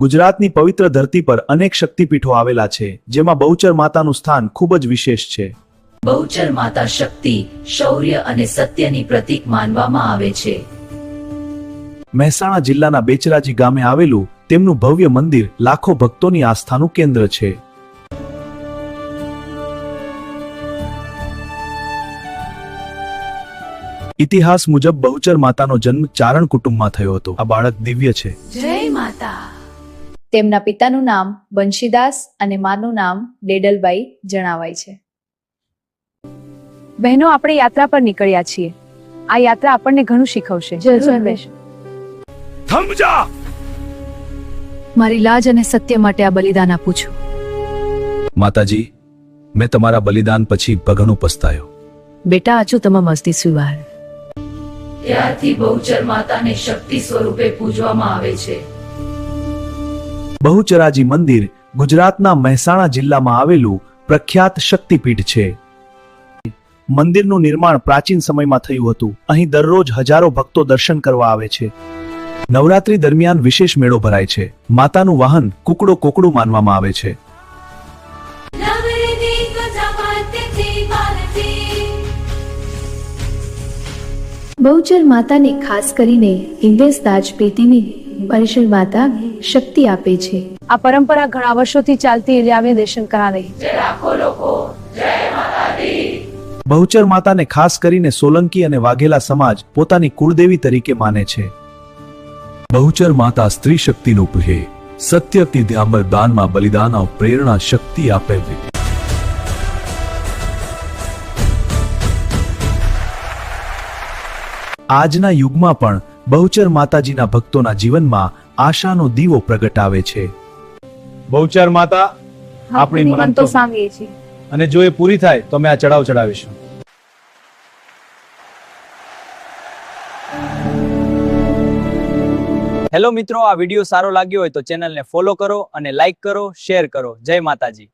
ગુજરાતની પવિત્ર ધરતી પર અનેક શક્તિપીઠો આવેલા છે, જેમાં બહુચર માતાનું સ્થાન ખૂબ જ વિશેષ છે. બહુચર માતા શક્તિ, શૌર્ય અને સત્યની પ્રતીક માનવામાં આવે છે. મહેસાણા જિલ્લાના બેચરાજી ગામે આવેલું તેમનું ભવ્ય મંદિર લાખો ભક્તોની આસ્થાનું કેન્દ્ર છે. ઇતિહાસ મુજબ બહુચર માતાનો જન્મ ચારણ કુટુંબમાં થયો હતો. આ બાળક દિવ્ય છે. જય માતા. તેમના પિતાનું નામ બંશીદાસ અને માનું નામ ડેડલબાઈ જણાવાય છે. બહેનો, આપણે યાત્રા પર નીકળ્યા છીએ. આ યાત્રા આપણને ઘણું શીખવશે. સમજા. મારી લાજ અને સત્ય માટે આ બલિદાન આપું છું. માતાજી, મેં તમારા બલિદાન પછી ઘણું પસ્તાયો. બેટા, અચૂતમાં મસ્તી સુવાર. ત્યારથી બહુચર માતાને શક્તિ સ્વરૂપે પૂજવામાં આવે છે. બહુચરાજી મંદિર ગુજરાતના મહેસાણા જિલ્લામાં આવેલું પ્રખ્યાત શક્તિપીઠ છે. મંદિરનું નિર્માણ પ્રાચીન સમયમાં થયું હતું. અહીં દરરોજ હજારો ભક્તો દર્શન કરવા આવે છે. નવરાત્રી દરમિયાન વિશેષ મેળો ભરાય છે. માતાનું વાહન કુકડું માનવામાં આવે છે. બહુચર માતાને ખાસ કરીને ઇન્વેસ દાજ પેટીની બહુચર માતા શક્તિ આપે છે. આ પરંપરા ઘણા વર્ષોથી ચાલતી આવે દર્શન કરા રહી. બહુચર માતાને ખાસ કરીને સોલંકી અને વાઘેલા સમાજ પોતાની કુળદેવી તરીકે માને છે. બહુચર માતા સ્ત્રી શક્તિનું પ્રિય, સત્ય કી ધ્યામર દાનમાં બલિદાન પ્રેરણા શક્તિ આપે છે. આજના યુગમાં પણ બહુચર માતાજીના ભક્તોના જીવનમાં આશાનો દીવો પ્રગટાવે છે. બહુચર માતા આપણી મન તો સાંભળીએ છીએ, અને જો એ પૂરી થાય તો અમે આ ચડાવ ચડાવીશું. હેલો મિત્રો, આ વિડીયો સારો લાગ્યો હોય તો ચેનલને ફોલો કરો અને લાઈક કરો, શેર કરો. જય માતાજી.